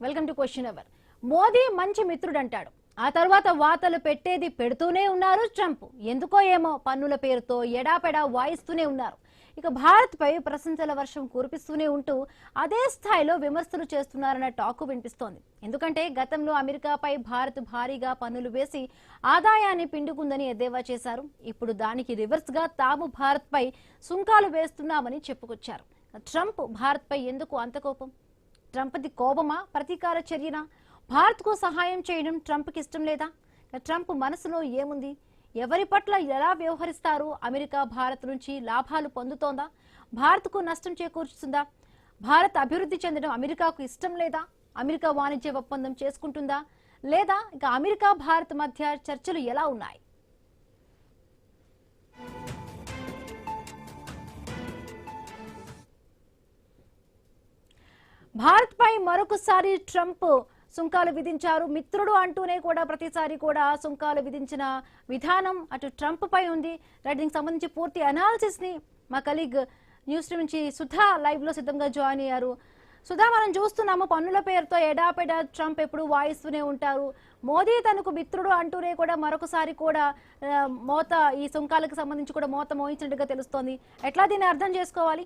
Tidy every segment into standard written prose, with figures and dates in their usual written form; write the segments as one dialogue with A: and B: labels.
A: Welcome to question hour. Modi మంచి మిత్రుడు అంటాడు, ఆ తర్వాత వాతలు పెట్టేది పెడుతూనే ఉన్నారు ట్రంప్. ఎందుకో ఏమో పన్నుల పేరుతో ఎడాపెడా వాయిస్తూనే ఉన్నారు. ఇక భారత్ పై ప్రశంసల వర్షం కురిపిస్తూనే ఉంటూ అదే స్థాయిలో విమర్శలు చేస్తున్నారన్న టాక్ వినిపిస్తోంది. ఎందుకంటే గతంలో అమెరికాపై భారత్ భారీగా పన్నులు వేసి ఆదాయాన్ని పిండుకుందని ఎద్దేవా చేశారు. ఇప్పుడు దానికి రివర్స్ గా తాము భారత్ పై సుంకాలు వేస్తున్నామని చెప్పుకొచ్చారు. ట్రంప్ భారత్ పై ఎందుకు అంత కోపం? ట్రంప్ది కోపమా, ప్రతీకార చర్యనా? భారత్కు సహాయం చేయడం ట్రంప్కి ఇష్టం లేదా? ట్రంప్ మనసులో ఏముంది? ఎవరి పట్ల ఎలా వ్యవహరిస్తారు? అమెరికా భారత్ నుంచి లాభాలు పొందుతోందా? భారత్కు నష్టం చేకూరుస్తుందా? భారత్ అభివృద్ధి చెందడం అమెరికాకు ఇష్టం లేదా? అమెరికా వాణిజ్య ఒప్పందం చేసుకుంటుందా లేదా? ఇక అమెరికా భారత్ మధ్య చర్చలు ఎలా ఉన్నాయి? భారత్ పై మరొకసారి ట్రంప్ సుంకాలు విధించారు. మిత్రుడు అంటూనే కూడా ప్రతిసారి కూడా సుంకాలు విధించిన విధానం అటు ట్రంప్ పై ఉంది. దీనికి సంబంధించి పూర్తి అనాలిసిస్ ని మా కలీగ్ న్యూస్ నుంచి సుధా లైవ్ లో సిద్ధంగా జాయిన్ అయ్యారు. సుధా, మనం చూస్తున్నాము పన్నుల పేరుతో ఎడాపెడా ట్రంప్ ఎప్పుడు వాయిస్తూనే ఉంటారు. మోదీ తనకు మిత్రుడు అంటూనే కూడా మరొకసారి కూడా మోత ఈ సుంకాలకు సంబంధించి కూడా మోత మోయించినట్టుగా తెలుస్తోంది. ఎట్లా దీన్ని అర్థం చేసుకోవాలి?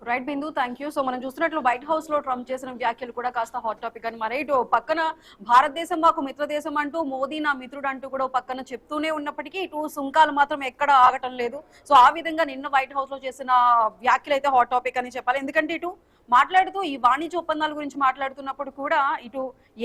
B: Right Bindu, thank you. So మనం చూస్తున్నట్లు వైట్ హౌస్ లో ట్రంప్ చేసిన వ్యాఖ్యలు కూడా కాస్త హాట్ టాపిక్ అని. మరి ఇటు పక్కన భారతదేశం మాకు మిత్ర దేశం అంటూ, మోదీ నా మిత్రుడు అంటూ కూడా పక్కన చెప్తూనే ఉన్నప్పటికీ ఇటు సుంకాలు మాత్రం ఎక్కడ ఆగటం లేదు. సో ఆ విధంగా నిన్న వైట్ హౌస్ లో చేసిన వ్యాఖ్యలు అయితే హాట్ టాపిక్ అని చెప్పాలి. ఎందుకంటే ఇటు మాట్లాడుతూ ఈ వాణిజ్య ఒప్పందాల గురించి మాట్లాడుతున్నప్పుడు కూడా ఇటు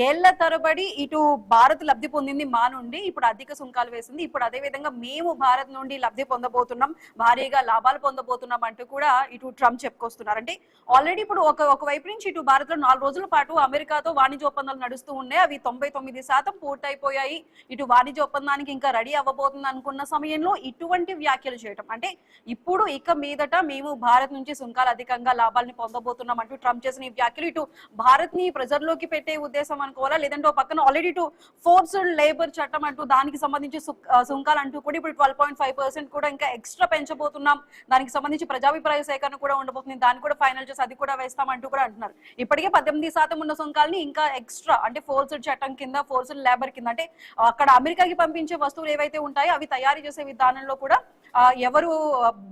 B: ఏళ్ల తరబడి ఇటు భారత్ లబ్ధి పొందింది మా నుండి, ఇప్పుడు అధిక సుంకాలు వేసింది, ఇప్పుడు అదే విధంగా మేము భారత్ నుండి లబ్ధి పొందబోతున్నాం, భారీగా లాభాలు పొందబోతున్నాం అంటూ కూడా ఇటు ట్రంప్ చెప్పుకొస్తున్నారు. అంటే ఆల్రెడీ ఇప్పుడు ఒకవైపు నుంచి ఇటు భారత్ లో 4 రోజుల పాటు అమెరికాతో వాణిజ్య ఒప్పందాలు నడుస్తూ ఉన్నాయి. అవి 99% పూర్తయిపోయాయి. ఇటు వాణిజ్య ఒప్పందానికి ఇంకా రెడీ అవ్వబోతుంది అనుకున్న సమయంలో ఇటువంటి వ్యాఖ్యలు చేయటం, అంటే ఇప్పుడు ఇక మీదట మేము భారత్ నుంచి సుంకాలు అధికంగా లాభాలని పొందబోతున్నాం అంటూ ట్రంప్ చేసిన ఈ వ్యాఖ్యలు ఇటు భారత్ ని ప్రజల్లోకి పెట్టే ఉద్దేశం అనుకోవాలా, లేదంటే ఒక పక్కన ఆల్రెడీ ఇటు ఫోర్స్డ్ లేబర్ చట్టం అంటూ దానికి సంబంధించి సుంకాలు అంటూ కూడా ఇప్పుడు 12.5% కూడా ఇంకా ఎక్స్ట్రా పెంచబోతున్నాం, దానికి సంబంధించి ప్రజాభిప్రాయ సేకరణ కూడా ఉండబోతుంది, దాన్ని కూడా ఫైనల్ చేసి అది కూడా వేస్తామంటూ కూడా అంటున్నారు. ఇప్పటికే 18% ఉన్న సుంకాలని ఇంకా ఎక్స్ట్రా అంటే ఫోర్స్డ్ చట్టం కింద, ఫోర్స్డ్ లేబర్ కింద, అంటే అక్కడ అమెరికాకి పంపించే వస్తువులు ఏవైతే ఉంటాయో అవి తయారు చేసే విధానంలో కూడా ఎవరు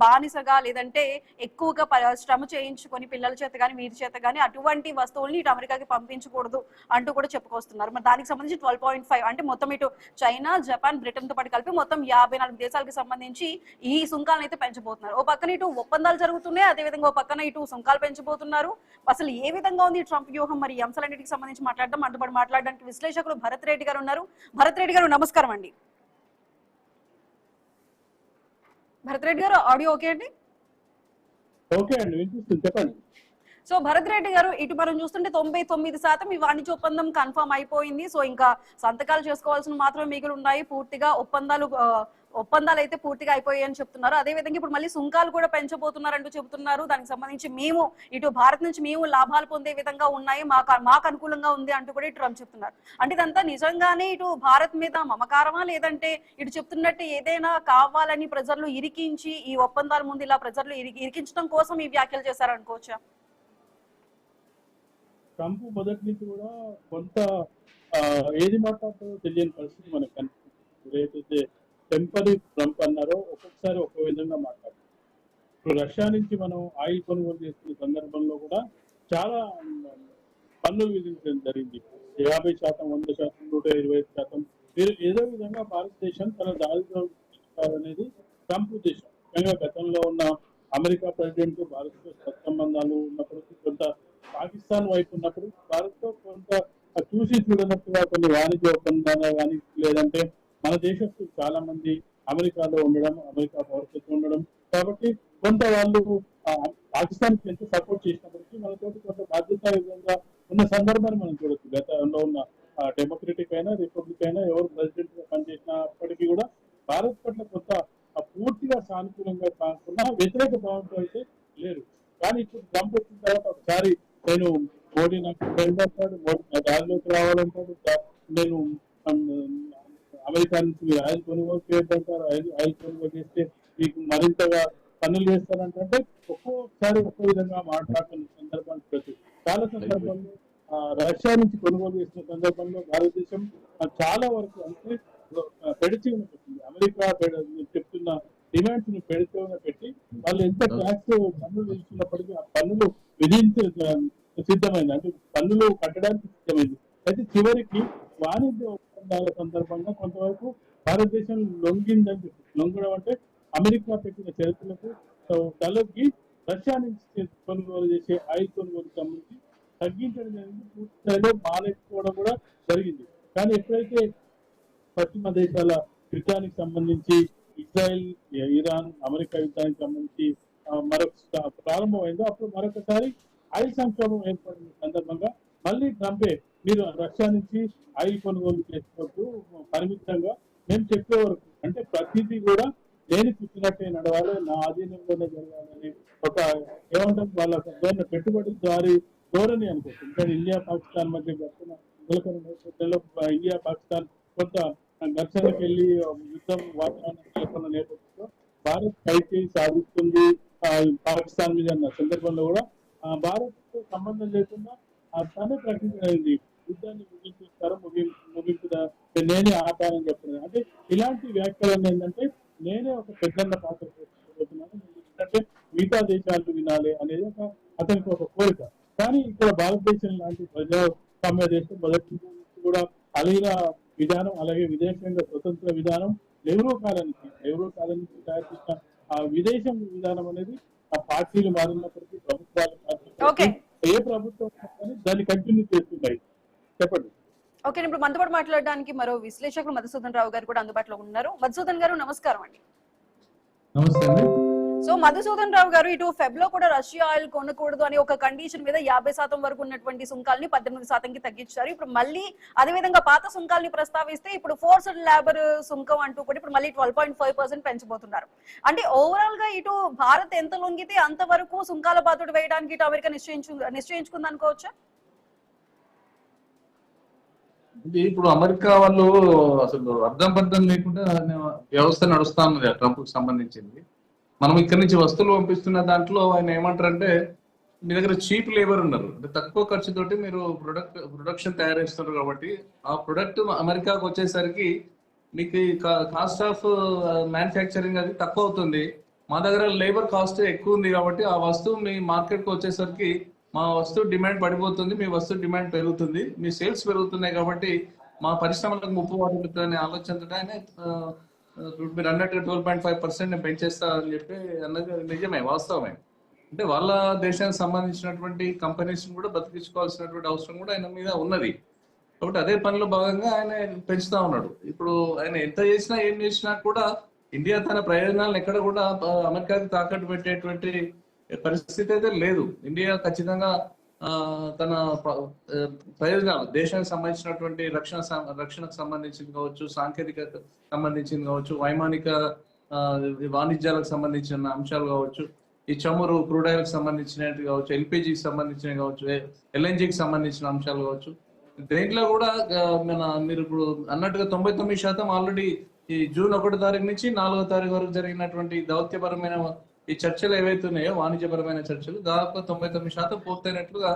B: బానిసగా లేదంటే ఎక్కువగా శ్రమ చేయించుకొని పిల్లల చేత కానీ వీరి చేత కానీ అటువంటి వస్తువుల్ని ఇటు అమెరికాకి పంపించకూడదు అంటూ కూడా చెప్పుకొస్తున్నారు. మరి దానికి సంబంధించి 12.5 అంటే మొత్తం ఇటు చైనా, జపాన్, బ్రిటన్ తో పాటు కలిపి మొత్తం 54 దేశాలకు సంబంధించి ఈ సుంకాలను అయితే పెంచబోతున్నారు. ఓ పక్కన ఇటు ఒప్పందాలు జరుగుతున్నాయి, అదేవిధంగా ఓ పక్కన ఇటు సుంకాలు పెంచబోతున్నారు. అసలు ఏ విధంగా ఉంది ట్రంప్ వ్యూహం? మరి ఈ అంశాలన్నిటికి సంబంధించి మాట్లాడడానికి విశ్లేషకులు భరత్ రెడ్డి గారు ఉన్నారు. భరత్ రెడ్డి గారు నమస్కారం అండి. భరత్ రెడ్డి గారు ఆడియో ఓకే అండి?
C: ఓకే అండి, వినిపిస్తుంది, చెప్పండి.
B: సో భరత్ రెడ్డి గారు, ఇటు మనం చూస్తుంటే 99% ఈ వాణిజ్య ఒప్పందం కన్ఫర్మ్ అయిపోయింది. సో ఇంకా సంతకాలు చేసుకోవాల్సిన మాత్రమే మిగిలి ఉన్నాయి. పూర్తిగా ఒప్పందాలు అయితే పూర్తిగా అయిపోయాయి అని చెప్తున్నారు. అదే విధంగా ఇప్పుడు మళ్ళీ సుంకాలు కూడా పెంచబోతున్నారంటూ చెబుతున్నారు. దానికి సంబంధించి మేము ఇటు భారత్ నుంచి మేము లాభాలు పొందే విధంగా ఉన్నాయి, మాకు అనుకూలంగా ఉంది అంటూ కూడా ఇటు ట్రంప్ చెప్తున్నారు. అంటే ఇదంతా నిజంగానే ఇటు భారత్ మీద మమకారమా, లేదంటే ఇటు చెప్తున్నట్టు ఏదైనా కావాలని ప్రజల్లో ఇరికించి ఈ ఒప్పందాల ముందు ఇలా ప్రజల్లో ఇరికించడం కోసం ఈ వ్యాఖ్యలు చేశారనుకోవచ్చా?
C: ట్రంప్ మొదటి నుంచి కూడా కొంత ఏది మాట్లాడుతుందో తెలియని పరిస్థితి మనకు కనిపిస్తుంది. ఏదైతే టెంపరీ ట్రంప్ అన్నారో ఒక్కొక్కసారి ఒక్కో విధంగా మాట్లాడుతుంది. ఇప్పుడు రష్యా నుంచి మనం ఆయిల్ కొనుగోలు చేస్తున్న సందర్భంలో కూడా చాలా పన్నులు విధించడం జరిగింది. 50%, 100%, 125%. ఏదో విధంగా భారతదేశం తన దారిలో అనేది ట్రంప్ ఉద్దేశం. ముఖ్యంగా గతంలో ఉన్న అమెరికా ప్రెసిడెంట్ భారత్తో సత్సంబంధాలు ఉన్నప్పుడు, కొంత పాకిస్తాన్ వైపు ఉన్నప్పుడు భారత్తో కొంత చూసి చూడనట్టుగా కొన్ని వాణిజ్య ఒప్పందాలు కానీ, లేదంటే మన దేశస్తులు చాలా మంది అమెరికాలో ఉండడం, అమెరికా పౌరసత్వం ఉండడం, కాబట్టి కొంత వాళ్ళు పాకిస్తాన్ ఎంత సపోర్ట్ చేసినప్పటికీ మనతో కొంత బాధ్యతాయుతంగా ఉన్న సందర్భాన్ని మనం చూడొచ్చు. గతంలో ఉన్న డెమోక్రటిక్ అయినా రిపబ్లిక్ అయినా ఎవరు ప్రెసిడెంట్ గా పనిచేసినప్పటికీ కూడా భారత్ పట్ల కొంత పూర్తిగా సానుకూలంగా కాకుండా వ్యతిరేక భావంతో అయితే లేరు. కానీ ఇప్పుడు ట్రంప్ వచ్చిన తర్వాత ఒకసారి నేను మోడీ నాకు ఫ్రెండ్ అంటాడు, మోడీ నా దారిలోకి రావాలంటాడు, నేను అమెరికా నుంచి మీరు ఆయిల్ కొనుగోలు చేయొద్దంటారు, ఆయిల్ కొనుగోలు చేస్తే మీకు మరింతగా పనులు చేస్తారంటే ఒక్కొక్కసారి ఒక్కో విధంగా మాట్లాడుతున్న సందర్భాలు ప్రతి చాలా సందర్భాల్లో రష్యా నుంచి కొనుగోలు చేసిన సందర్భంలో భారతదేశం చాలా వరకు అంటే పెడిచెవిన పెట్టింది. అమెరికా చెప్తున్న డిమాండ్స్ ని పెడిచెవిన పెట్టి వాళ్ళు ఎంత ట్యాక్స్ పన్నులు విధిస్తున్నప్పటికీ ఆ పన్నులు విధించ సిద్ధమైంది, అంటే పన్నులు కట్టడానికి సిద్ధమైంది. అయితే చివరికి వాణిజ్య ఒప్పందాల సందర్భంగా కొంతవరకు భారతదేశం లొంగిందని చెప్పి, లొంగడం అంటే అమెరికా పెట్టిన షరతులకు తలొగ్గి రష్యా నుంచి కొనుగోలు చేసే ఆయిల్ కొనుగోలు సంబంధించి తగ్గించడం జరిగింది. పూర్తి స్థాయిలో మాలేకపోవడం కూడా జరిగింది. కానీ ఎప్పుడైతే పశ్చిమ దేశాల యుద్ధానికి సంబంధించి ఇజ్రాయెల్, ఇరాన్, అమెరికా యుద్ధానికి సంబంధించి మరొక ప్రారంభమైందో అప్పుడు మరొకసారి ఆయిల్ సంక్షోభం ఏర్పడిన సందర్భంగా మళ్ళీ ట్రంపే మీరు రష్యా నుంచి ఆయిల్ కొనుగోలు చేసుకోవద్దు, పరిమితంగా మేము చెప్పే వరకు, అంటే ప్రతిదీ కూడా నేను చెప్పినట్టే నడవాలి, నా ఆధీనంలోనే జరగాలని ఒక ఏమంటారు వాళ్ళ ధోరణి, పెట్టుబడి ధోరణి అనుకోవచ్చు. ఇంకా ఇండియా పాకిస్తాన్ మధ్య ఘర్షణ నెలకొన్న నేపథ్యంలో ఇండియా పాకిస్తాన్ కొంత ఘర్షణకు వెళ్ళి యుద్ధం వాతావరణం నెలకొన్న నేపథ్యంలో భారత్ పైకి సాధిస్తుంది పాకిస్తాన్ మీద అన్న సందర్భంలో కూడా భారత్ తో సంబంధం లేకుండా తనే ప్రకటించడానికి యుద్ధాన్ని ముగించేస్తారు, ముగింపు నేనే ఆపాలని చెప్తున్నాను. అంటే ఇలాంటి వ్యాఖ్యలు ఏంటంటే నేనే ఒక పెద్దన్న పాత్ర పోతున్నాను, ఎందుకంటే మిగతా దేశాలు వినాలి అనేది అతనికి ఒక కోరిక. కానీ ఇక్కడ భారతదేశం లాంటి ప్రజాస్వామ్య దేశం మొదటి నుంచి కూడా అలీన విధానం, అలాగే విదేశంగా స్వతంత్ర విధానం, నెహ్రూ కాలం నుంచి తయారు చేసిన ఆ విదేశం విధానం అనేది ఆ పార్టీలు మారినప్పటికీ ప్రభుత్వాలు ఏ ప్రభుత్వం కానీ దాన్ని కంటిన్యూ చేస్తున్నాయి. చెప్పండి.
B: ఓకే, ఇప్పుడు మనతో పాటు మాట్లాడడానికి మరో విశ్లేషకులు మధుసూదన్ రావు గారు కూడా అందుబాటులో ఉన్నారు. మధుసూదన్ గారు నమస్కారం అండి.
D: నమస్తే అండి.
B: సో మధుసూదన్ రావు గారు, ఇటు ఫెబ్ లో కూడా రష్యా ఆయిల్ కొనకూడదు అని ఒక కండిషన్ మీద 50% వరకు ఉన్నటువంటి సుంకాల్ని 18% తగ్గించారు. ఇప్పుడు మళ్ళీ అదేవిధంగా పాత సుంకాల్ని ప్రస్తావిస్తే ఇప్పుడు ఫోర్స్డ్ లేబర్ సుంకం అంటూ కూడా ఇప్పుడు మళ్ళీ 12.5% పెంచబోతున్నారు. అంటే ఓవరాల్ గా ఇటు భారత్ ఎంత లొంగితే అంతవరకు సుంకాల బాధుడు వేయడానికి ఇటు అమెరికా నిశ్చయించుకుంది అనుకోవచ్చా?
D: ఇది ఇప్పుడు అమెరికా వాళ్ళు అసలు అర్థం పర్థం లేకుండా వ్యవస్థ నడుస్తా ఉన్నది ట్రంప్ కు సంబంధించింది. మనం ఇక్కడి నుంచి వస్తువులు పంపిస్తున్న దాంట్లో ఆయన ఏమంటారంటే మీ దగ్గర చీప్ లేబర్ ఉన్నారు, అంటే తక్కువ ఖర్చుతోటి మీరు ప్రొడక్షన్ తయారు చేస్తున్నారు కాబట్టి ఆ ప్రొడక్ట్ అమెరికాకు వచ్చేసరికి మీకు కాస్ట్ ఆఫ్ మ్యానుఫ్యాక్చరింగ్ అది తక్కువ అవుతుంది. మా దగ్గర లేబర్ కాస్ట్ ఎక్కువ ఉంది కాబట్టి ఆ వస్తువు మీ మార్కెట్కి వచ్చేసరికి మా వస్తువు డిమాండ్ పడిపోతుంది, మీ వస్తువు డిమాండ్ పెరుగుతుంది, మీ సేల్స్ పెరుగుతున్నాయి కాబట్టి మా పరిశ్రమలకు ముప్పు వాటిల్లుతుందనే ఆలోచనతో ఆయన మీరు అన్నట్టుగా 12.5% నేను పెంచేస్తా అని చెప్పి అన్నది నిజమే, వాస్తవమే. అంటే వాళ్ళ దేశానికి సంబంధించినటువంటి కంపెనీస్ కూడా బతికించుకోవాల్సినటువంటి అవసరం కూడా ఆయన మీద ఉన్నది కాబట్టి అదే పనిలో భాగంగా ఆయన పెంచుతా ఉన్నాడు. ఇప్పుడు ఆయన ఎంత చేసినా ఏం చేసినా కూడా ఇండియా తన ప్రయోజనాలను ఎక్కడ కూడా అమెరికాకి తాకట్టు పెట్టేటువంటి పరిస్థితి అయితే లేదు. ఇండియా ఖచ్చితంగా తన ప్రయోజనాలు దేశానికి సంబంధించినటువంటి రక్షణకు సంబంధించింది కావచ్చు, సాంకేతికతకు సంబంధించింది కావచ్చు, వైమానిక వాణిజ్యాలకు సంబంధించిన అంశాలు కావచ్చు, ఈ చమురు క్రూడ్ ఆయిల్ కి సంబంధించినవి కావచ్చు, ఎల్పిజికి సంబంధించినవి కావచ్చు, ఎల్ఎన్జికి సంబంధించిన అంశాలు కావచ్చు, దేంట్లో కూడా మీరు ఇప్పుడు అన్నట్టుగా 99% ఆల్రెడీ ఈ జూన్ 1 తారీఖు నుంచి 4వ తారీఖు వరకు జరిగినటువంటి దౌత్యపరమైన ఈ చర్చలు ఏవైతే ఉన్నాయో వాణిజ్యపరమైన చర్చలు దాదాపు 99% పూర్తయినట్లుగా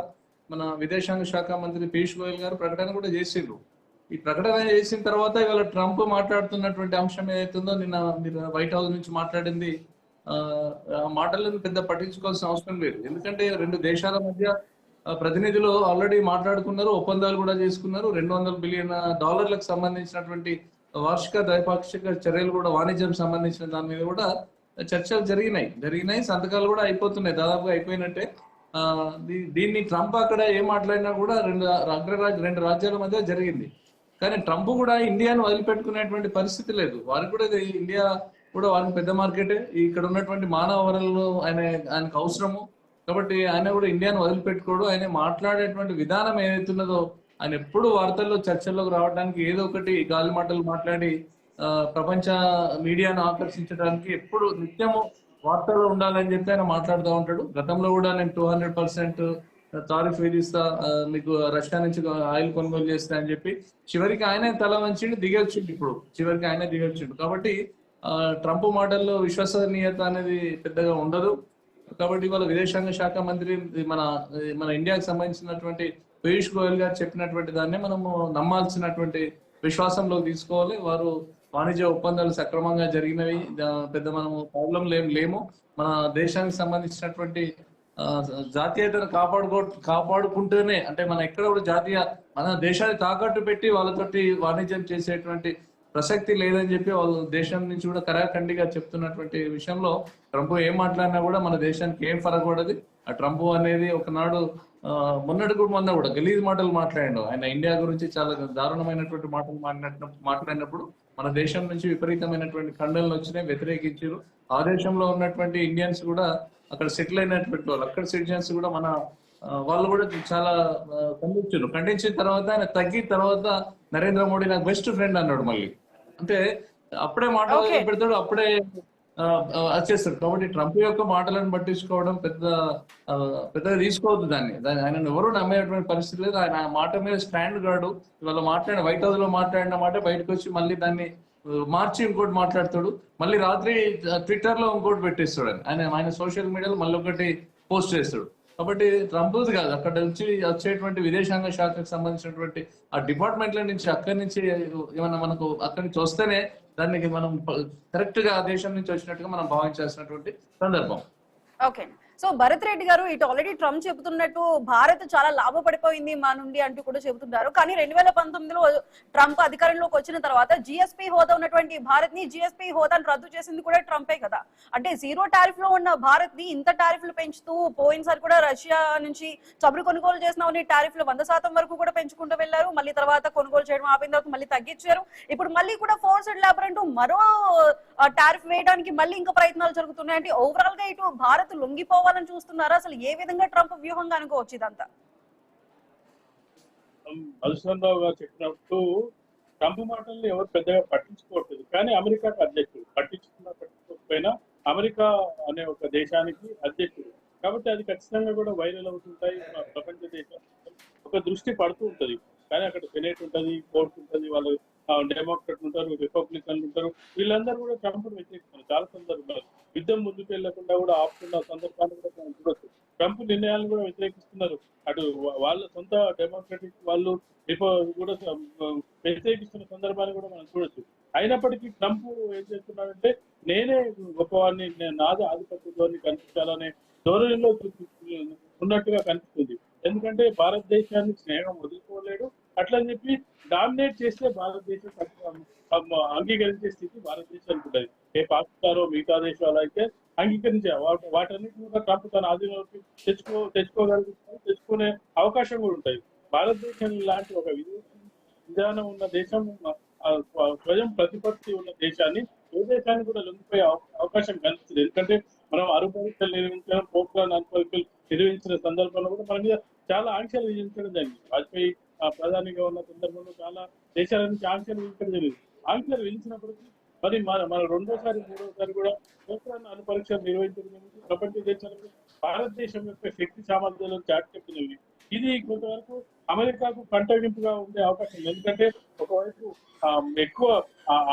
D: మన విదేశాంగ శాఖ మంత్రి పీయూష్ గోయల్ గారు ప్రకటన కూడా చేసిండ్రు. ఈ ప్రకటన చేసిన తర్వాత ఇవాళ ట్రంప్ మాట్లాడుతున్నటువంటి అంశం ఏదైతుందో నిన్న మీరు వైట్ హౌస్ నుంచి మాట్లాడింది ఆ మాటలను పెద్ద పట్టించుకోవాల్సిన అవసరం లేదు. ఎందుకంటే రెండు దేశాల మధ్య ప్రతినిధులు ఆల్రెడీ మాట్లాడుకున్నారు, ఒప్పందాలు కూడా చేసుకున్నారు. $200 బిలియన్ సంబంధించినటువంటి వార్షిక ద్వైపాక్షిక చర్యలు కూడా వాణిజ్యం సంబంధించిన దాని మీద కూడా చర్చలు జరిగినాయి, సంతకాలు కూడా అయిపోతున్నాయి, దాదాపుగా అయిపోయినట్టే. దీన్ని ట్రంప్ అక్కడ ఏం మాట్లాడినా కూడా రెండు రాజ్యాల మధ్య జరిగింది. కానీ ట్రంప్ కూడా ఇండియాను వదిలిపెట్టుకునేటువంటి పరిస్థితి లేదు. వారికి కూడా ఇండియా కూడా వారికి పెద్ద మార్కెటే, ఇక్కడ ఉన్నటువంటి మానవ వనరులు ఆయనకు అవసరము కాబట్టి ఆయన కూడా ఇండియాను వదిలిపెట్టుకోడు. ఆయన మాట్లాడేటువంటి విధానం ఏదైతున్నదో ఆయన ఎప్పుడు వార్తల్లో చర్చల్లోకి రావడానికి ఏదో ఒకటి గాలి మాటలు మాట్లాడి ప్రపంచ మీడియాను ఆకర్షించడానికి ఎప్పుడు నిత్యము వార్తల్లో ఉండాలని చెప్పి ఆయన మాట్లాడుతూ ఉంటాడు. గతంలో కూడా నేను 200% టారిఫ్ విధిస్తా, మీకు రష్యా నుంచి ఆయిల్ కొనుగోలు చేస్తా అని చెప్పి చివరికి ఆయనే తల వంచిండు, దిగొచ్చిండు. ఇప్పుడు చివరికి ఆయనే దిగొచ్చిండు. కాబట్టి ట్రంప్ మాటల్లో విశ్వసనీయత అనేది పెద్దగా ఉండదు. కాబట్టి ఇవాళ విదేశాంగ శాఖ మంత్రి మన ఇండియాకి సంబంధించినటువంటి పీయూష్ గోయల్ గారు చెప్పినటువంటి దాన్ని మనము నమ్మాల్సినటువంటి విశ్వాసంలో తీసుకోవాలి. వారు వాణిజ్య ఒప్పందాలు సక్రమంగా జరిగినవి, పెద్ద మనము ప్రాబ్లం లేము. మన దేశానికి సంబంధించినటువంటి జాతీయతను కాపాడుకుంటూనే, అంటే మనం ఎక్కడ కూడా మన దేశాన్ని తాకట్టు పెట్టి వాళ్ళతోటి వాణిజ్యం చేసేటువంటి ప్రసక్తి లేదని చెప్పి వాళ్ళు దేశం నుంచి కూడా కరాఖండిగా చెప్తున్నటువంటి విషయంలో ట్రంప్ ఏం మాట్లాడినా కూడా మన దేశానికి ఏం ఫరకూడదు. ఆ ట్రంప్ అనేది ఒకనాడు మొన్న కూడా గలీజ్ మాటలు మాట్లాడాడు. ఆయన ఇండియా గురించి చాలా దారుణమైనటువంటి మాటలు మాట్లాడినప్పుడు మన దేశం నుంచి విపరీతమైనటువంటి ఖండనలు వచ్చినాయి, వ్యతిరేకించారు. ఆ దేశంలో ఉన్నటువంటి ఇండియన్స్ కూడా, అక్కడ సెటిల్ అయినటువంటి వాళ్ళు, అక్కడ సిటిజన్స్ కూడా వాళ్ళు కూడా చాలా ఖండించిన తర్వాత ఆయన తగ్గిన తర్వాత నరేంద్ర మోడీ నాకు బెస్ట్ ఫ్రెండ్ అన్నాడు. మళ్ళీ అంటే అప్పుడే మాట పెడతాడు, అప్పుడే వచ్చేస్తాడు. కాబట్టి ట్రంప్ యొక్క మాటలను పట్టించుకోవడం పెద్దగా తీసుకోవద్దు. దాన్ని ఆయన ఎవరు నమ్మేటువంటి పరిస్థితి లేదు. ఆయన మాట మీద స్టాండ్ గాడు. ఇవాళ వైట్ హౌస్ లో మాట్లాడిన మాట బయటకు వచ్చి మళ్ళీ దాన్ని మార్చి ఇంకోటి మాట్లాడతాడు. మళ్ళీ రాత్రి ట్విట్టర్ లో ఇంకోటి పెట్టేస్తాడు. ఆయన సోషల్ మీడియాలో మళ్ళీ ఒకటి పోస్ట్ చేస్తాడు. కాబట్టి ట్రంప్ కాదు, అక్కడ నుంచి వచ్చేటువంటి విదేశాంగ శాఖకు సంబంధించినటువంటి ఆ డిపార్ట్మెంట్ల నుంచి, అక్కడి నుంచి ఏమన్నా మనకు అక్కడి నుంచి వస్తేనే దానికి మనం కరెక్ట్ గా ఆ దేశం నుంచి వచ్చినట్టుగా మనం భావించాల్సినటువంటి సందర్భం.
B: ఓకే, సో భరత్ రెడ్డి గారు, ఇటు ఆల్రెడీ ట్రంప్ చెబుతున్నట్టు భారత్ చాలా లాభపడిపోయింది మా నుండి అంటూ కూడా చెబుతున్నారు. కానీ 2019లో ట్రంప్ అధికారంలోకి వచ్చిన తర్వాత జిఎస్పీ హోదా ఉన్నటువంటి భారత్ ని జిఎస్పీ హోదాను రద్దు చేసింది కూడా ట్రంపే కదా. అంటే జీరో టారిఫ్ లో ఉన్న భారత్ ని ఇంత టారిఫ్లు పెంచుతూ, పోయినసారి కూడా రష్యా నుంచి చమురు కొనుగోలు చేసిన టారిఫ్లు 100% వరకు కూడా పెంచుకుంటూ వెళ్లారు. మళ్ళీ తర్వాత కొనుగోలు చేయడం ఆపిన తర్వాత మళ్ళీ తగ్గించారు. ఇప్పుడు మళ్ళీ కూడా ఫోర్స్డ్ లేబర్ అంటూ మరో టారిఫ్ వేయడానికి మళ్ళీ ఇంకా ప్రయత్నాలు జరుగుతున్నాయి. అంటే ఓవరాల్ గా ఇటు భారత్ లొంగిపోవాలి చూస్తున్నారా? అసలు ఏ విధంగా ట్రంప్ వ్యూహంగా అనుకోవచ్చు ఇదంతా?
C: మధుసూదన్ గారు చెప్పినట్టు ట్రంప్ మాటల్ని ఎవరు పెద్దగా పట్టించుకోవట్లేదు. కానీ అమెరికాకు అధ్యక్షుడు, పట్టించుకోకపోయినా అమెరికా అనే ఒక దేశానికి అధ్యక్షుడు కాబట్టి అది ఖచ్చితంగా కూడా వైరల్ అవుతుంటాయి. ప్రపంచ దేశాలు ఒక దృష్టి పడుతూ ఉంటది. కానీ అక్కడ సెనేట్ ఉంటుంది, కోర్టు ఉంటుంది, వాళ్ళు డెమోక్రాట్ ఉంటారు, రిపబ్లికన్లు ఉంటారు. వీళ్ళందరూ కూడా ట్రంప్ వ్యతిరేకిస్తున్నారు. చాలా సందర్భాలు యుద్ధం ముందుకు వెళ్లకుండా కూడా ఆపుతున్న సందర్భాన్ని కూడా మనం చూడొచ్చు. ట్రంప్ నిర్ణయాలను కూడా వ్యతిరేకిస్తున్నారు. అటు వాళ్ళ సొంత డెమోక్రటిక్ వాళ్ళు కూడా వ్యతిరేకిస్తున్న సందర్భాన్ని కూడా మనం చూడొచ్చు. అయినప్పటికీ ట్రంప్ ఏం చేస్తున్నాడంటే నేనే గొప్పవాడిని, నాదే ఆధిపత్యాన్ని కనిపించాలనే ధోరణిలో ఉన్నట్టుగా కనిపిస్తుంది. ఎందుకంటే భారతదేశాన్ని స్నేహం వదులుకోలేడు. అట్లని చెప్పి డామినేట్ చేస్తే భారతదేశం అంగీకరించే స్థితి భారతదేశానికి ఉంటుంది. ఏ పాకిస్తానో మిగతా దేశాలు అయితే అంగీకరించే వాటన్నిటిని కూడా ట్రంప్ తన ఆధీనంలోకి తెచ్చుకునే అవకాశం కూడా ఉంటుంది. భారతదేశం లాంటి ఒక విధానం ఉన్న దేశం, స్వయం ప్రతిపత్తి ఉన్న దేశాన్ని ఏ దేశాన్ని కూడా లొంగిపోయే అవకాశం కనిపిస్తుంది. ఎందుకంటే మనం అణు పరీక్షలు నిర్వహించడం, పోఖ్రాన్ అణు పరీక్షలు నిర్వహించిన సందర్భంలో కూడా మన మీద చాలా ఆంక్షలు విధించడం జరిగింది. వాజ్పేయి ప్రధానిగా ఉన్న సందర్భంలో చాలా దేశాల నుంచి ఆంక్షలు విధించడం జరిగింది. ఆంక్షలు విధించినప్పటికీ మరి మన రెండోసారి మూడోసారి కూడా పోఖ్రాన్ అణు పరీక్షలు నిర్వహించడం జరిగింది. ప్రపంచ దేశాలకు భారతదేశం యొక్క శక్తి సామర్థ్యాలను చాటి చెప్పినవి. ఇది కొంతవరకు అమెరికాకు కంటగింపుగా ఉండే అవకాశం ఉంది. ఎందుకంటే ఒకవైపు ఎక్కువ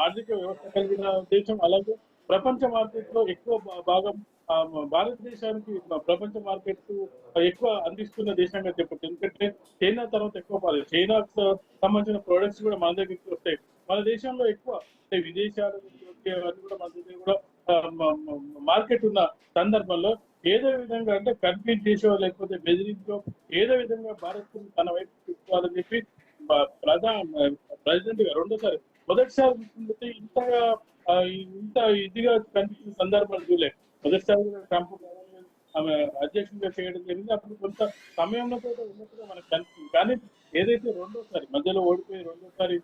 C: ఆర్థిక వ్యవస్థ కలిగిన దేశం, అలాగే ప్రపంచ మార్కెట్ లో ఎక్కువ భాగం భారతదేశానికి ప్రపంచ మార్కెట్ ఎక్కువ అందిస్తున్న దేశంగా చెప్పచ్చు. ఎందుకంటే చైనా తర్వాత ఎక్కువ చైనాకు సంబంధించిన ప్రొడక్ట్స్ కూడా మన దగ్గరికి వస్తాయి. మన దేశంలో ఎక్కువ విదేశాల నుంచి వచ్చేవన్నీ కూడా మన దగ్గర కూడా మార్కెట్ ఉన్న సందర్భంలో ఏదో విధంగా అంటే కన్ఫ్యూజ్ చేసో లేకపోతే బెదిరించో ఏదో విధంగా భారత్ తన వైపు తీసుకోవాలని చెప్పి ప్రెసిడెంట్ గా రెండోసారి, మొదటిసారి ఇంత ఇదిగా కనిపించిన సందర్భాలు చూడలేదు. మొదటిసారి ట్రంప్ ఆమె అధ్యక్షుడిగా చేయడం జరిగింది. అప్పుడు కొంత సమయంలో కూడా ఉన్నట్టుగా మనకు కనిపిస్తుంది. కానీ ఏదైతే రెండోసారి మధ్యలో ఓడిపోయి రెండోసారి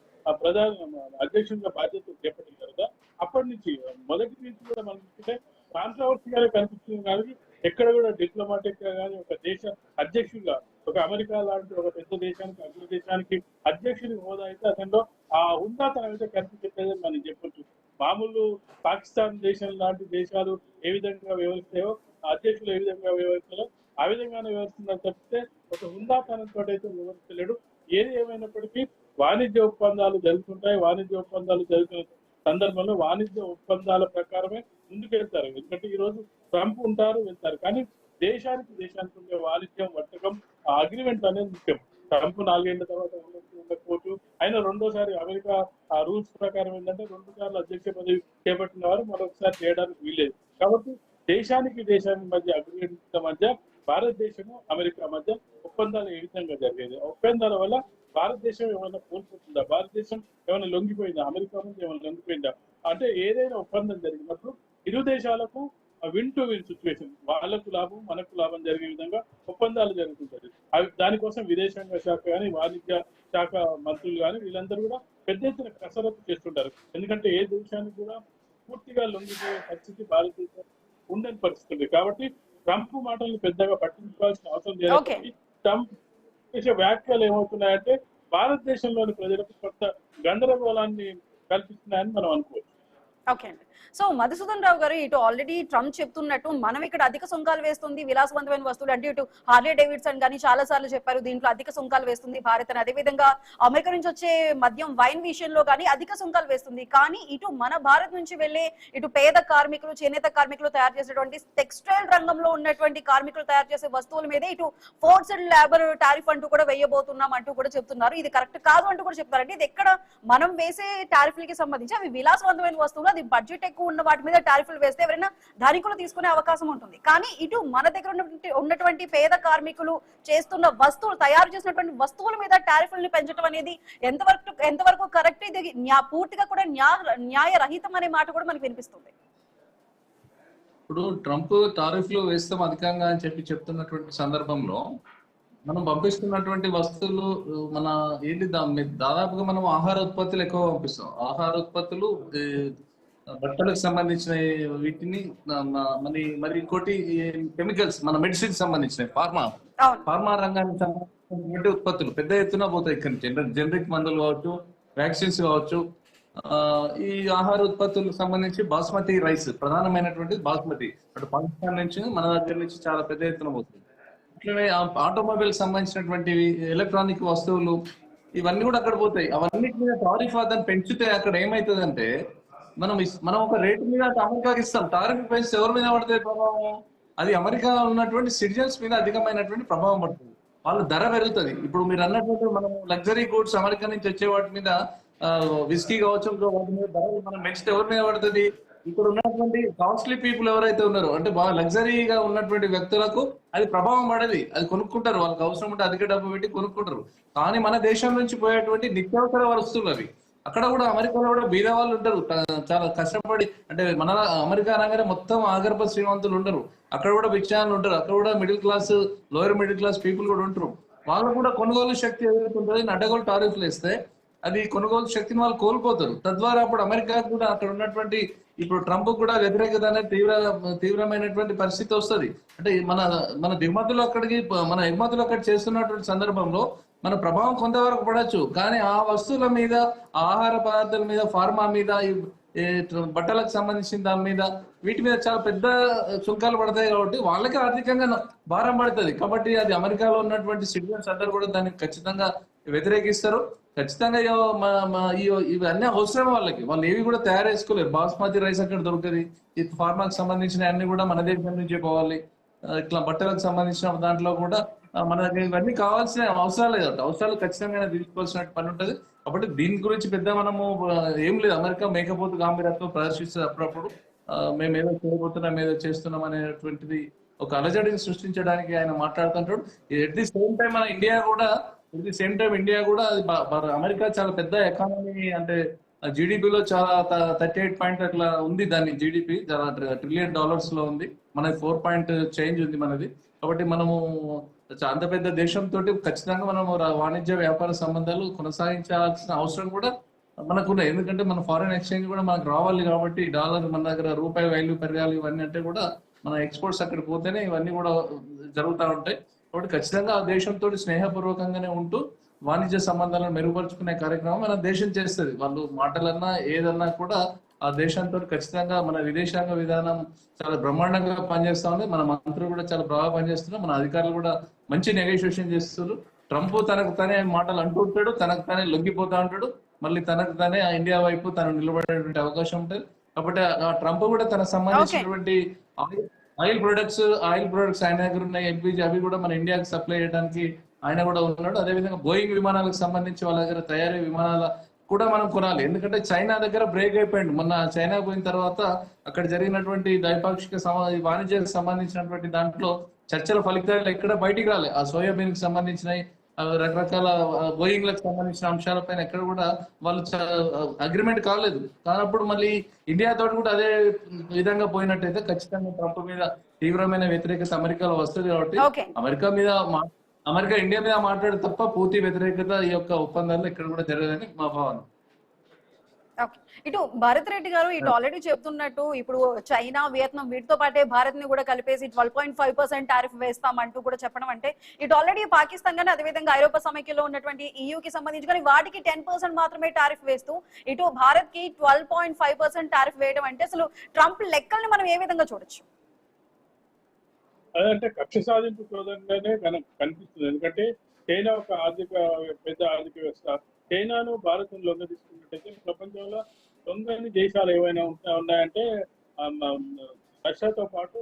C: అధ్యక్షుడిగా బాధ్యతలు చేపట్టిన తర్వాత అప్పటి నుంచి మొదటి నుంచి కూడా మనకి కాంట్రవర్సీగానే కనిపిస్తుంది. కానీ ఎక్కడ కూడా డిప్లొమాటిక్ గా కానీ ఒక దేశ అధ్యక్షుడిగా, ఒక అమెరికా లాంటి ఒక పెద్ద దేశానికి, అగ్ర దేశానికి అధ్యక్షుడి హోదా అయితే అతనిలో ఆ ఉన్నతనం అయితే కనిపించలేదని మనం చెప్పొచ్చు. మామూలు పాకిస్తాన్ దేశం లాంటి దేశాలు ఏ విధంగా వ్యవహరిస్తాయో, అధ్యక్షులు ఏ విధంగా వ్యవహరిస్తారో ఆ విధంగానే వ్యవహరిస్తున్నారు తప్పితే ఒక హుందాతనంతో అయితే వ్యవహరించలేడు. ఏది ఏమైనప్పటికీ వాణిజ్య ఒప్పందాలు జరుగుతుంటాయి. వాణిజ్య ఒప్పందాలు జరుగుతున్న సందర్భంలో వాణిజ్య ఒప్పందాల ప్రకారమే ముందుకెళ్తారు. ఎందుకంటే ఈ రోజు ట్రంప్ ఉంటారు, వెళ్తారు. కానీ దేశానికి ఉండే వాణిజ్యం, వర్తకం, అగ్రిమెంట్ అనేది ముఖ్యం. ట్రంప్ 4 ఏళ్ల తర్వాత ఉండకపోవచ్చు. అయినా రెండోసారి అమెరికా ఆ రూల్స్ ప్రకారం ఏంటంటే 2 సార్లు అధ్యక్ష పదవి చేపట్టిన వారు మరొకసారి చేయడానికి వీల్లేదు. కాబట్టి దేశానికి మధ్య అగ్రిమెంట్ల మధ్య భారతదేశము అమెరికా మధ్య ఒప్పందాలు ఏ విధంగా జరిగేది, ఒప్పందాల వల్ల భారతదేశం ఏమైనా కోల్పోతుందా, భారతదేశం ఏమైనా లొంగిపోయిందా, అమెరికా ముందు ఏమైనా లొంగిపోయిందా అంటే ఏదైనా ఒప్పందం జరిగినప్పుడు ఇరు దేశాలకు విన్ టు విన్ సిచ్యువేషన్, వాళ్ళకు లాభం మనకు లాభం జరిగే విధంగా ఒప్పందాలు జరుగుతుంటాయి. అవి దానికోసం విదేశాంగ శాఖ కానీ వాణిజ్య శాఖ మంత్రులు కానీ వీళ్ళందరూ కూడా పెద్ద ఎత్తున కసరత్తు చేస్తుంటారు. ఎందుకంటే ఏ దేశానికి కూడా పూర్తిగా లొంగిపోయే పరిస్థితి భారతదేశం ఉండని పరిస్థితి ఉంది. కాబట్టి ట్రంప్ మాటలను పెద్దగా పట్టించుకోవాల్సిన అవసరం లేదు. ట్రంప్ చేసే వ్యాఖ్యలు ఏమవుతున్నాయంటే భారతదేశంలోని ప్రజలకు కొత్త గందరగోళాన్ని కల్పిస్తున్నాయని మనం అనుకోవచ్చు.
B: ఓకే అండి. సో మధుసూదన్ రావు గారు, ఇటు ఆల్రెడీ ట్రంప్ చెప్తున్నట్టు మనం ఇక్కడ అధిక సుంకాలు వేస్తుంది విలాసవంతమైన వస్తువులు అంటే ఇటు హార్లీ డేవిడ్సన్ కానీ చాలా సార్లు చెప్పారు దీంట్లో అధిక సుంకాలు వేస్తుంది భారత్ అని. అదేవిధంగా అమెరికా నుంచి వచ్చే మద్యం వైన్ విషయంలో కానీ అధిక సుంకాలు వేస్తుంది. కానీ ఇటు మన భారత్ నుంచి వెళ్లే ఇటు పేద కార్మికులు, చేనేత కార్మికులు తయారు చేసేటువంటి టెక్స్టైల్ రంగంలో ఉన్నటువంటి కార్మికులు తయారు చేసే వస్తువుల మీదే ఇటు ఫోర్స్డ్ లేబర్ టారిఫ్ అంటూ కూడా వేయబోతున్నాం అంటూ కూడా చెప్తున్నారు. ఇది కరెక్ట్ కాదు అంటూ కూడా చెప్తారు. అంటే ఇది ఎక్కడ మనం వేసే టారిఫ్లకి సంబంధించి అవి విలాసవంతమైన వస్తువులు, అది బడ్జెట్ ఎక్కువ ఉన్న వాటి మీద టారిఫ్లు వేస్తే ఎవరైనా ధనికులు తీసుకునే అవకాశం ఉంటుంది. కానీ ఇటు మన దగ్గర ఉన్నటువంటి పేద కార్మికులు చేస్తున్న వస్తువులు, తయారు చేసినటువంటి వస్తువుల మీద టారిఫ్లను పెంచడం అనేది ఎంతవరకు కరెక్ట్, ఇది పూర్తిగా కూడా న్యాయరహితం అనే మాట కూడా మనకు వినిపిస్తుంది.
D: ఇప్పుడు ట్రంప్ టారిఫ్లు వేస్తాం అధికంగా అని చెప్తున్నటువంటి సందర్భంలో మనం పంపిస్తున్నటువంటి వస్తువులు మన ఏంటి దాదాపుగా మనం ఆహార ఉత్పత్తులు ఎక్కువ పంపిస్తాం. ఆహార ఉత్పత్తులు, బట్టలకు సంబంధించిన వీటిని మరి ఇంకోటి కెమికల్స్, మన మెడిసిన్ సంబంధించిన ఫార్మా రంగానికి సంబంధించిన ఉత్పత్తులు పెద్ద ఎత్తున పోతాయి. ఇక్కడ జనరిక్ మందులు కావచ్చు, వ్యాక్సిన్స్ కావచ్చు. ఈ ఆహార ఉత్పత్తులకు సంబంధించి బాస్మతి రైస్ ప్రధానమైనటువంటి బాస్మతి అటు పాకిస్తాన్ నుంచి మన దగ్గర నుంచి చాలా పెద్ద ఎత్తున పోతుంది. అట్లనే ఆటోమొబైల్ సంబంధించినటువంటి ఎలక్ట్రానిక్ వస్తువులు ఇవన్నీ కూడా అక్కడ పోతాయి. అవన్నిటి మీద టారిఫ్ దాన్ని పెంచితే అక్కడ ఏమవుతుందంటే మనం ఒక రేటు మీద అమెరికాకి ఇస్తాం, టారిఫ్ పెంచితే ఎవరి మీద పడుతుంది ప్రభావం? అది అమెరికా ఉన్నటువంటి సిటిజన్స్ మీద అధికమైనటువంటి ప్రభావం పడుతుంది. వాళ్ళ ధర పెరుగుతుంది. ఇప్పుడు మీరు అన్నటువంటి మనం లగ్జరీ గూడ్స్ అమెరికా నుంచి వచ్చే వాటి మీద విస్కీ కావచ్చు, వాటి మీద ధరలు మనం పెంచితే ఎవరి మీద పడుతుంది? ఇక్కడ ఉన్నటువంటి కాస్ట్లీ పీపుల్ ఎవరైతే ఉన్నారో, అంటే బాగా లగ్జరీగా ఉన్నటువంటి వ్యక్తులకు అది ప్రభావం పడది. అది కొనుక్కుంటారు, వాళ్ళకి అవసరం ఉంటే అధిక డబ్బు పెట్టి కొనుక్కుంటారు. కానీ మన దేశం నుంచి పోయేటువంటి నిత్యావసర వస్తువులు అవి అక్కడ కూడా అమెరికాలో కూడా బీద వాళ్ళు ఉంటారు, చాలా కష్టపడి. అంటే మన అమెరికా అనగానే మొత్తం ఆగర్భ శ్రీమంతులు ఉండరు, అక్కడ కూడా భిక్షాలు ఉంటారు, అక్కడ కూడా middle class, lower middle class people కూడా ఉంటారు. వాళ్ళు కూడా కొనుగోలు శక్తి ఏదైతే ఉంటుందో అడ్డగోలు టారిఫ్లు వేస్తే అది కొనుగోలు శక్తిని వాళ్ళు కోల్పోతారు. తద్వారా అప్పుడు అమెరికా కూడా అక్కడ ఉన్నటువంటి ఇప్పుడు ట్రంప్ కూడా వ్యతిరేకత అనేది తీవ్రమైనటువంటి పరిస్థితి వస్తుంది. అంటే మన దిగుమతులు అక్కడికి, మన ఎగుమతులు అక్కడ చేస్తున్నటువంటి సందర్భంలో మన ప్రభావం కొంతవరకు పడవచ్చు. కానీ ఆ వస్తువుల మీద, ఆహార పదార్థాల మీద, ఫార్మా మీద, బట్టలకు సంబంధించిన దాని మీద, వీటి మీద చాలా పెద్ద సుంకాలు పడతాయి. కాబట్టి వాళ్ళకి ఆర్థికంగా భారం పడుతుంది. కాబట్టి అది అమెరికాలో ఉన్నటువంటి సిటిజన్స్ అందరూ కూడా దానికి ఖచ్చితంగా వ్యతిరేకిస్తారు. ఖచ్చితంగా ఇవన్నీ అవసరం వాళ్ళకి. వాళ్ళు ఏవి కూడా తయారు చేసుకోలేరు. బాస్మతి రైస్ అక్కడ దొరుకుతుంది. ఈ ఫార్మాకి సంబంధించిన అన్ని కూడా మన దేశం నుంచే పోవాలి. ఇట్లా బట్టలకు సంబంధించిన దాంట్లో కూడా మన ఇవన్నీ కావాల్సిన అవసరాలు లేదు. అవసరాలు ఖచ్చితంగా తీసుకోవాల్సిన పని ఉంటుంది. కాబట్టి దీని గురించి పెద్ద మనము ఏం లేదు. అమెరికా మేకపోతు గాంభీర్యత్వం ప్రదర్శిస్తుంది. అప్పుడప్పుడు మేము ఏదో చేయబోతున్నాం, ఏదో చేస్తున్నాం అనేటువంటిది ఒక అలజడిని సృష్టించడానికి ఆయన మాట్లాడుతుంటాడు. ఎట్ ది సేమ్ టైం మన ఇండియా కూడా ఇండియా కూడా అమెరికా చాలా పెద్ద ఎకానమీ, అంటే జీడిపిలో చాలా 38 పాయింట్ అట్లా ఉంది. దాని జీడిపి చాలా $1 ట్రిలియన్ లో ఉంది. మనది 4 పాయింట్ చేంజ్ ఉంది మనది. కాబట్టి మనము అంత పెద్ద దేశంతో ఖచ్చితంగా మనం వాణిజ్య వ్యాపార సంబంధాలు కొనసాగించాల్సిన అవసరం కూడా మనకున్నాయి. ఎందుకంటే మన ఫారిన్ ఎక్స్చేంజ్ కూడా మనకు రావాలి. కాబట్టి డాలర్ మన దగ్గర రూపాయి వాల్యూ పెరగాలి. ఇవన్నీ అంటే కూడా మన ఎక్స్పోర్ట్స్ అక్కడికి పోతేనే ఇవన్నీ కూడా జరుగుతూ ఉంటాయి. కాబట్టి ఖచ్చితంగా ఆ దేశంతో స్నేహపూర్వకంగానే ఉంటూ వాణిజ్య సంబంధాలను మెరుగుపరుచుకునే కార్యక్రమం మన దేశం చేస్తుంది. వాళ్ళు మాటలన్నా ఏదన్నా కూడా ఆ దేశంతో ఖచ్చితంగా మన విదేశాంగ విధానం చాలా బ్రహ్మాండంగా పనిచేస్తా ఉంది. మన మంత్రులు కూడా చాలా బాగా పనిచేస్తున్నారు. మన అధికారులు కూడా మంచి నెగోషియేషన్ చేస్తున్నారు. ట్రంప్ తనకు తానే మాటలు అంటూ ఉంటాడు, తనకు తానే లొంగిపోతా ఉంటాడు, మళ్ళీ తనకు తానే ఇండియా వైపు తను నిలబడేటువంటి అవకాశం ఉంటుంది. కాబట్టి ఆ ట్రంప్ కూడా తనకు సంబంధించినటువంటి ఆయిల్ ప్రొడక్ట్స్ ఆయన దగ్గర ఉన్న ఎల్పిజి అవి కూడా మన ఇండియాకి సప్లై చేయడానికి ఆయన కూడా ఉన్నాడు. అదేవిధంగా బోయింగ్ విమానాలకు సంబంధించి వాళ్ళ దగ్గర తయారీ విమానాల కూడా మనం కొనాలి. ఎందుకంటే చైనా దగ్గర బ్రేక్ అయిపోయింది. మొన్న చైనా పోయిన తర్వాత అక్కడ జరిగినటువంటి ద్వైపాక్షిక వాణిజ్యానికి సంబంధించినటువంటి దాంట్లో చర్చల ఫలితాలు ఎక్కడ బయటికి రాలే. ఆ సోయాబీన్ కి సంబంధించిన రకరకాల బోయింగ్ లకు సంబంధించిన అంశాలపైన ఎక్కడ కూడా వాళ్ళు అగ్రిమెంట్ కాలేదు. కానప్పుడు మళ్ళీ ఇండియా తోటి కూడా అదే విధంగా పోయినట్టయితే ఖచ్చితంగా ట్రంప్ మీద తీవ్రమైన వ్యతిరేకత అమెరికాలో వస్తుంది. కాబట్టి అమెరికా ఇండియా మీద మాట్లాడే తప్ప పూర్తి వ్యతిరేకత ఈ యొక్క ఒప్పందాల్లో ఇక్కడ కూడా జరగదని మా భావన.
B: ఇటు భరత్ రెడ్డి గారు ఇటు ఆల్రెడీ చెప్తున్నట్టు ఇప్పుడు చైనా, వియత్నాం వీటితో పాటే భారత్ ని కూడా కలిపేసి 12.5% టారిఫ్ వేస్తామంటూ కూడా చెప్పడం అంటే ఇటు ఆల్రెడీ పాకిస్తాన్ గానీ అదేవిధంగా ఐరోపా సమైక్యంలో ఉన్నటువంటి EU కి సంబంధించి కానీ వాటికి 10% మాత్రమే టారిఫ్ వేస్తూ ఇటు భారత్ కి 12.5% టారిఫ్ వేయడం అంటే అసలు ట్రంప్ లెక్కల్ని మనం ఏ విధంగా చూడొచ్చు?
C: అదంటే కక్ష సాధింపు సోదరుగానే కనిపిస్తుంది. ఎందుకంటే చైనా ఒక పెద్ద ఆర్థిక వ్యవస్థ. చైనాను భారత్ లొంగ తీసుకున్నట్టయితే ప్రపంచంలో లొంగని దేశాలు ఏవైనా ఉన్నాయంటే రష్యాతో పాటు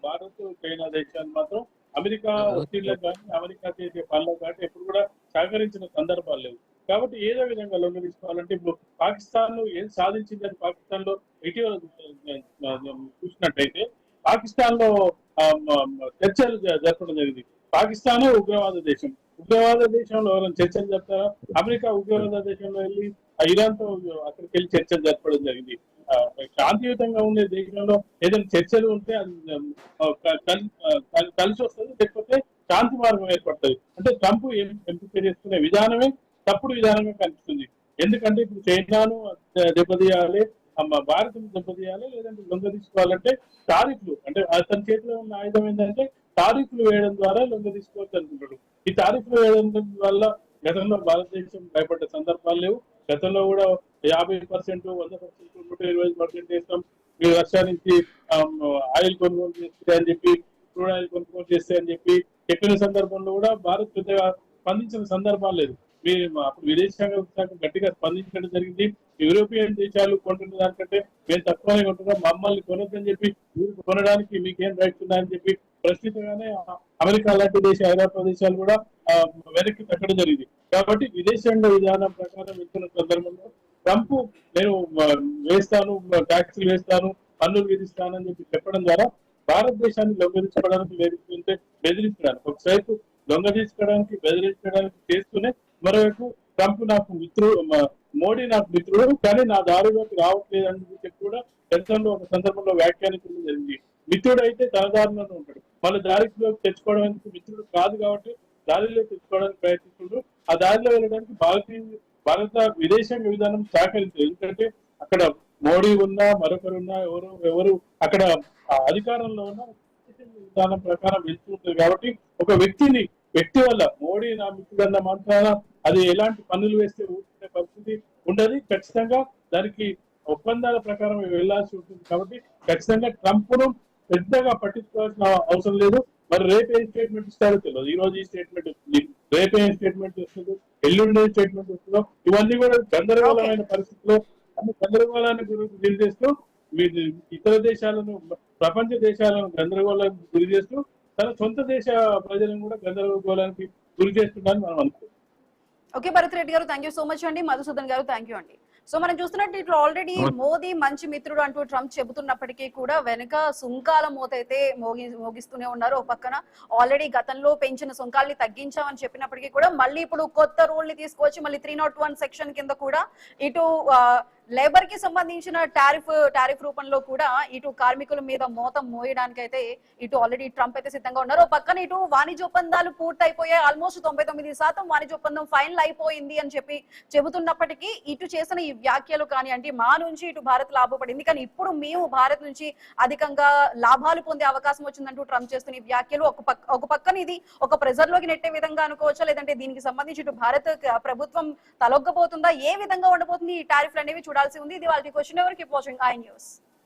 C: భారత్, చైనా దేశాలు మాత్రం అమెరికా ఒత్తిళ్లకు కానీ అమెరికా చేసే పనులకు కానీ ఎప్పుడు కూడా సహకరించిన సందర్భాలు లేవు. కాబట్టి ఏదో విధంగా లొంగ తీసుకోవాలంటే ఇప్పుడు పాకిస్తాన్ ఏం సాధించిందని పాకిస్తాన్ లో ఇటీవల చూసినట్టయితే పాకిస్తాన్ లో చర్చలు జరపడం జరిగింది. పాకిస్తానే ఉగ్రవాద దేశం. ఉగ్రవాద దేశంలో ఎవరైనా చర్చలు జరుపుతారా? అమెరికా ఉగ్రవాద దేశంలో వెళ్ళి ఇరాన్ తో అక్కడికి వెళ్ళి చర్చలు జరపడం జరిగింది. శాంతియుతంగా ఉండే దేశంలో ఏదైనా చర్చలు ఉంటే అది కలిసి వస్తుంది, లేకపోతే శాంతి మార్గం ఏర్పడుతుంది. అంటే ట్రంప్ ఎంపిక చేసుకునే విధానమే తప్పుడు విధానంగా కనిపిస్తుంది. ఎందుకంటే ఇప్పుడు చైనాను దెబ్బతీయాలి, భారత్ దెబ్బతీయాలి, లేదంటే లొంగ తీసుకోవాలంటే టారిఫ్లు, అంటే అతని చేతిలో ఉన్న ఆయుధం ఏంటంటే టారిఫ్లు వేయడం ద్వారా లొంగ తీసుకోవచ్చు అనుకుంటాడు. ఈ టారిఫ్లు వేయడం వల్ల గతంలో భారతదేశం భయపడ్డ సందర్భాలు లేవు. గతంలో కూడా 50%, 100%, 120% వేస్తాం, మీరు రష్యా నుంచి ఆయిల్ కొనుగోలు చేస్తే అని చెప్పి, క్రూడ్ ఆయిల్ కొనుగోలు చేస్తే అని చెప్పి చెప్పిన సందర్భంలో కూడా భారత్ పెద్దగా స్పందించిన సందర్భాలు లేదు. అప్పుడు విదేశాంగ శాఖ గట్టిగా స్పందించడం జరిగింది. యూరోపియన్ దేశాలు కొంటున్న దానికంటే మేము తక్కువనే కొంటున్నాం, మమ్మల్ని కొనొద్దని చెప్పి మీరు కొనడానికి మీకేం రైట్స్ ఉన్నాయని చెప్పి ప్రస్తుతంగానే అమెరికా లాంటి ఐరోపా దేశాలు కూడా వెనక్కి తగ్గడం జరిగింది. కాబట్టి విదేశాంగ విధానం ప్రకారం వెళ్తున్న సందర్భంలో ట్రంప్ నేను వేస్తాను, ట్యాక్సులు వేస్తాను, పన్నులు విధిస్తానని చెప్పి చెప్పడం ద్వారా భారతదేశాన్ని లొంగదీసుకోవడానికి బెదిరించడానికి ఒకసైపు దొంగ తీసుకోవడానికి బెదిరించడానికి చేస్తూనే మరోవైపు ట్రంప్ నాకు మోడీ నాకు మిత్రుడు కానీ నా దారిలోకి రావట్లేదు అని చెప్పి కూడా గతంలో ఒక సందర్భంలో వ్యాఖ్యానించడం జరిగింది. మిత్రుడు అయితే తన దారిలోనే ఉంటాడు, మళ్ళీ దారిలోకి తెచ్చుకోవడానికి మిత్రుడు కాదు కాబట్టి దారిలో తెచ్చుకోవడానికి ప్రయత్నిస్తుండ్రు. ఆ దారిలో వెళ్ళడానికి భారత విదేశాంగ విధానం సహకరించదు. ఎందుకంటే అక్కడ మోడీ ఉన్నా, మరొకరున్నా, ఎవరు అక్కడ అధికారంలో ఉన్న విధానం ప్రకారం వెళ్తుంటారు. కాబట్టి ఒక వ్యక్తి వల్ల మోడీ నా మిత్రుడన్న మాత్రాన అది ఎలాంటి పన్నులు వేస్తే ఊరుకునే పరిస్థితి ఉండదు. ఖచ్చితంగా దానికి ఒప్పందాల ప్రకారం వెళ్లాల్సి ఉంటుంది. కాబట్టి ఖచ్చితంగా ట్రంప్ ను పెద్దగా పట్టించుకోవాల్సిన అవసరం లేదు. మరి రేపు ఏం స్టేట్మెంట్ ఇస్తారో తెలియదు. ఈ రోజు ఈ స్టేట్మెంట్ వస్తుంది, రేపు ఏం స్టేట్మెంట్ వస్తుందో, ఎల్లుండి ఏం స్టేట్మెంట్ వస్తుందో, ఇవన్నీ కూడా గందరగోళమైన పరిస్థితిలో అన్ని గందరగోళాన్ని గురి చేస్తూ ఇతర దేశాలను, ప్రపంచ దేశాలను గందరగోళానికి గురి చేస్తూ తన సొంత దేశ ప్రజలను కూడా గందరగోళానికి గురి చేస్తుందని మనం అనుకుంటాం.
B: ఓకే భరత్ రెడ్డి గారు, థ్యాంక్ యూ సో మచ్ అండి. మధుసూదన్ గారు, థ్యాంక్ యూ అండి. సో మనం చూస్తున్నట్టు ఇట్లా ఆల్రెడీ మోదీ మంచి మిత్రుడు అంటూ ట్రంప్ చెబుతున్నప్పటికీ కూడా వెనక సుంకాల మోతైతే మోగిస్తూనే ఉన్నారు. ఒక పక్కన ఆల్రెడీ గతంలో పెంచిన సుంకాల్ని తగ్గించామని చెప్పినప్పటికీ కూడా మళ్ళీ ఇప్పుడు కొత్త రూల్ ని తీసుకొచ్చి మళ్ళీ 301 సెక్షన్ కింద కూడా ఇటు లేబర్ కి సంబంధించిన టారిఫ్ రూపంలో కూడా ఇటు కార్మికుల మీద మోతం మోయడానికి అయితే ఇటు ఆల్రెడీ ట్రంప్ అయితే సిద్ధంగా ఉన్నారు. పక్కన ఇటు వాణిజ్య ఒప్పందాలు పూర్తయిపోయాయి, ఆల్మోస్ట్ 99% వాణిజ్య ఒప్పందం ఫైనల్ అయిపోయింది అని చెప్పి చెబుతున్నప్పటికీ ఇటు చేసిన ఈ వ్యాఖ్యలు కానీ అంటే మా నుంచి ఇటు భారత్ లాభపడింది కానీ ఇప్పుడు మేము భారత్ నుంచి అధికంగా లాభాలు పొందే అవకాశం వచ్చిందంటూ ట్రంప్ చేస్తున్న ఈ వ్యాఖ్యలు ఒక పక్కన ఇది ఒక ప్రెజర్ లోకి నెట్టే విధంగా అనుకోవచ్చా, లేదంటే దీనికి సంబంధించి ఇటు భారత్ ప్రభుత్వం తలొగ్గబోతుందా, ఏ విధంగా ఉండబోతుంది ఈ టారిఫ్లు అనేవి చూడాల్సి ఉంది. ఇది వాళ్ళకి క్వశ్చన్ ఎవరు. Keep watching I news.